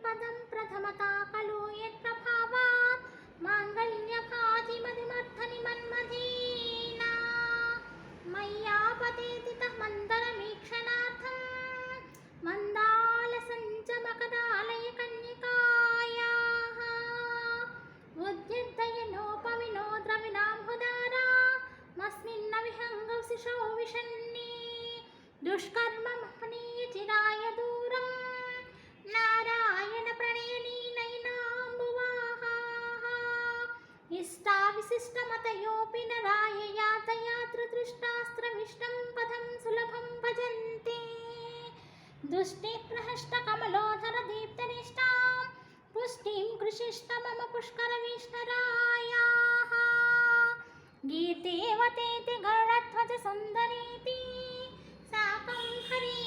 पदं प्रथमता खलु यत्प्रभावात् माङ्गल्यभाजिमतिमर्थनिमन्मथेना मय्यापतेतितः मन्दरमीक्षणार्थं मन्दालसञ्चमकदालयकन्यकायाः उद्युद्धयनोपविनोद्रविणाम्बुधारा मस्मिन्न विहङ्गौ शिशौ विशन्नि दुष्कर्ममहनीय चिराय दूरं नारायण प्रणयनीनैनाम्बुवाहाः इष्टाविशिष्टमतयोऽपि नराय यातयातृदृष्टास्त्रविष्टं पदं सुलभं भजन्ति दुष्टिप्रहष्टकमलोधरदीप्तनिष्ठां पुष्टिं कृषिष्ट मम पुष्करविष्णरायाः गीतेवतेति गरुडध्वज सुन्दरीति साकं हरे